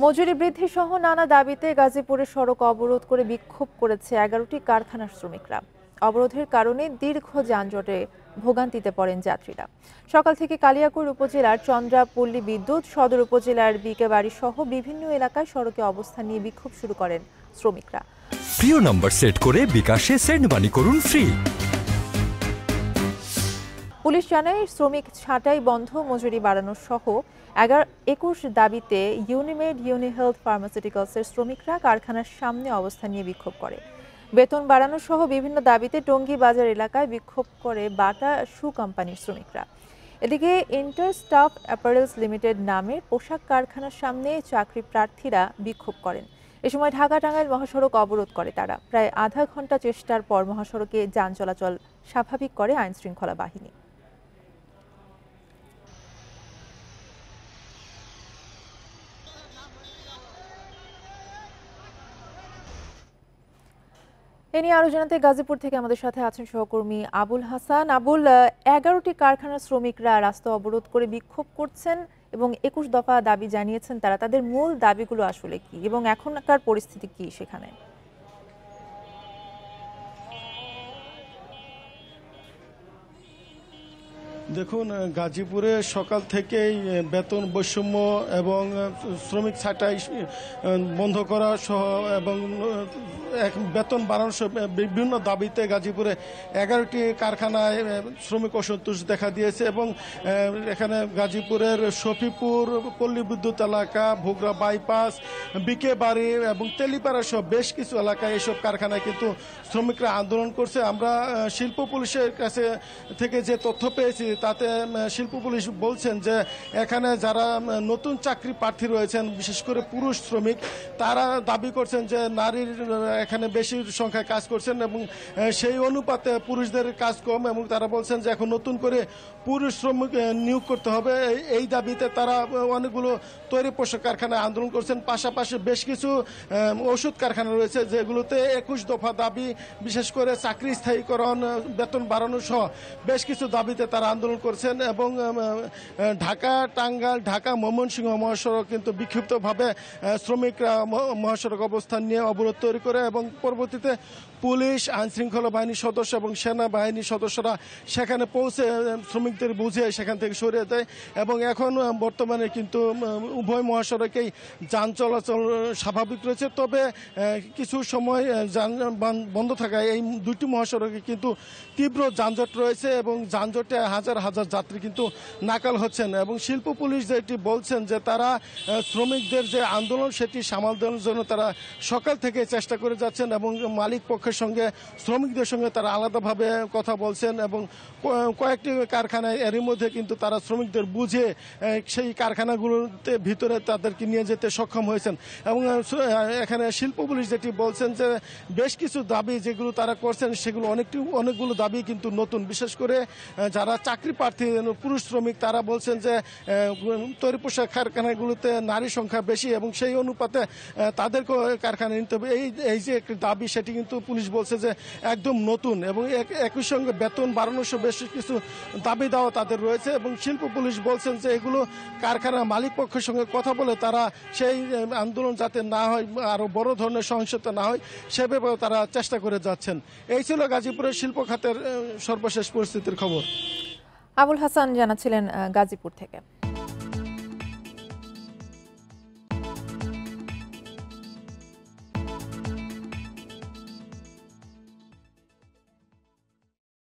মজুরি বৃদ্ধি সহ নানা দাবিতে গাজীপুরে সড়ক অবরোধ করে বিক্ষোভ করেছে 11টি কারখানার শ্রমিকরা। অবরোধের কারণে দীর্ঘ যানজটে ভোগান্তিতে পড়েন যাত্রীরা। সকাল থেকে কালিয়াকৈর উপজেলার চন্দ্রাপল্লী বিদ্যুৎ সদর উপজেলার বিকেবাড়ি সহ বিভিন্ন এলাকায় সড়কে অবস্থান নিয়ে বিক্ষোভ শুরু করেন শ্রমিকরা। প্রিয় নম্বর সেট করে বিকাশে সেন্ড মানি করুন ফ্রি। পুলিশ জানায় শ্রমিক ছাঁটাই বন্ধ, মজুরি বাড়ানো সহ 21 দাবিতে ইউনিমেড ইউনিহেলথ ফার্মাসিউটিক্যালসের শ্রমিকরা কারখানার সামনে অবস্থান নিয়ে বিক্ষোভ করে। বেতন বাড়ানো সহ বিভিন্ন দাবিতে টঙ্গী বাজার এলাকায় বিক্ষোভ করে বাটা শু কোম্পানির শ্রমিকরা। এদিকে ইন্টার স্টাফ অ্যাপারেলস লিমিটেড নামের পোশাক কারখানার সামনে চাকরি প্রার্থীরা বিক্ষোভ করেন। এ সময় ঢাকা-টাঙ্গাইল মহাসড়ক অবরোধ করে তারা। প্রায় আধা ঘন্টা চেষ্টার পর মহাসড়কে যান চলাচল স্বাভাবিক করে আইনশৃঙ্খলা বাহিনী। এ নিয়ে আরো জানাতে গাজীপুর থেকে আমাদের সাথে আছেন সহকর্মী আবুল হাসান। আবুল, 11টি কারখানার শ্রমিকরা রাস্তা অবরোধ করে বিক্ষোভ করছেন এবং 21 দফা দাবি জানিয়েছেন তারা। তাদের মূল দাবিগুলো আসলে কি এবং এখনকার পরিস্থিতি কি সেখানে? দেখুন, গাজীপুরে সকাল থেকেই বেতন বৈষম্য এবং শ্রমিক ছাঁটাই বন্ধ করা সহ এবং বেতন বাড়ানো সহ বিভিন্ন দাবিতে গাজীপুরে 11টি কারখানায় শ্রমিক অসন্তোষ দেখা দিয়েছে এবং এখানে গাজীপুরের শফিপুর পল্লী বিদ্যুৎ এলাকা, ভোগড়া বাইপাস, বিকে বাড়ি এবং তেলিপাড়া সহ বেশ কিছু এলাকায় এসব কারখানায় কিন্তু শ্রমিকরা আন্দোলন করছে। আমরা শিল্প পুলিশের কাছে থেকে যে তথ্য পেয়েছি তাতে শিল্প পুলিশ বলছেন যে এখানে যারা নতুন চাকরি প্রার্থী রয়েছেন, বিশেষ করে পুরুষ শ্রমিক, তারা দাবি করছেন যে নারীর এখানে বেশি সংখ্যায় কাজ করছেন এবং সেই অনুপাতে পুরুষদের কাজ কম এবং তারা বলছেন যে এখন নতুন করে পুরুষ শ্রমিক নিয়োগ করতে হবে। এই দাবিতে তারা অনেকগুলো তৈরি পোশাক কারখানায় আন্দোলন করছেন। পাশাপাশি বেশ কিছু ওষুধ কারখানা রয়েছে যেগুলোতে 21 দফা দাবি, বিশেষ করে চাকরি স্থায়ীকরণ, বেতন বাড়ানো সহ বেশ কিছু দাবিতে তারা আন্দোলন করছেন এবং ঢাকা টাঙ্গাইল, ঢাকা ময়মনসিংহ মহাসড়ক কিন্তু বিক্ষিপ্তভাবে শ্রমিকরা মহাসড়ক অবস্থান নিয়ে অবরোধ তৈরি করে এবং পরবর্তীতে পুলিশ, আইনশৃঙ্খলা বাহিনীর সদস্য এবং সেনাবাহিনীর সদস্যরা সেখানে পৌঁছে শ্রমিকদের বুঝে সেখান থেকে সরিয়ে দেয় এবং এখন বর্তমানে কিন্তু উভয় মহাসড়কেই যান চলাচল স্বাভাবিক রয়েছে। তবে কিছু সময় যান বন্ধ থাকায় এই দুটি মহাসড়কে কিন্তু তীব্র যানজট রয়েছে এবং যানজটে হাজার হাজার যাত্রী কিন্তু নাকাল হচ্ছেন এবং শিল্প পুলিশ যেটি বলছেন যে তারা শ্রমিকদের যে আন্দোলন সেটি সামাল দেওয়ার জন্য তারা সকাল থেকে চেষ্টা করে যাচ্ছেন এবং মালিক পক্ষের সঙ্গে শ্রমিকদের সঙ্গে তারা আলাদাভাবে কথা বলছেন এবং কয়েকটি কারখানায় এরই মধ্যে কিন্তু তারা শ্রমিকদের বুঝে সেই কারখানাগুলোতে ভিতরে তাদেরকে নিয়ে যেতে সক্ষম হয়েছেন এবং এখানে শিল্প পুলিশ যেটি বলছেন যে বেশ কিছু দাবি যেগুলো তারা করছেন সেগুলো অনেকগুলো দাবি কিন্তু নতুন, বিশেষ করে যারা চাকরি প্রার্থী পুরুষ শ্রমিক তারা বলছেন যে তৈরি পোশাক কারখানাগুলোতে নারী সংখ্যা বেশি এবং সেই অনুপাতে তাদেরকে কারখানায় নিতে হবে। এই যে একটি দাবি সেটি কিন্তু পুলিশ বলছে যে একদম নতুন এবং একই সঙ্গে বেতন বাড়ানো সহ বেশ কিছু দাবি দেওয়া তাদের রয়েছে এবং শিল্প পুলিশ বলছেন যে এগুলো কারখানা মালিক পক্ষের সঙ্গে কথা বলে তারা সেই আন্দোলন যাতে না হয়, আরো বড় ধরনের সহিংসতা না হয় সে ব্যাপারে তারা চেষ্টা করে যাচ্ছেন। এই ছিল গাজীপুরের শিল্প খাতের সর্বশেষ পরিস্থিতির খবর। আবুল হাসান জানাচ্ছিলেন গাজীপুর থেকে।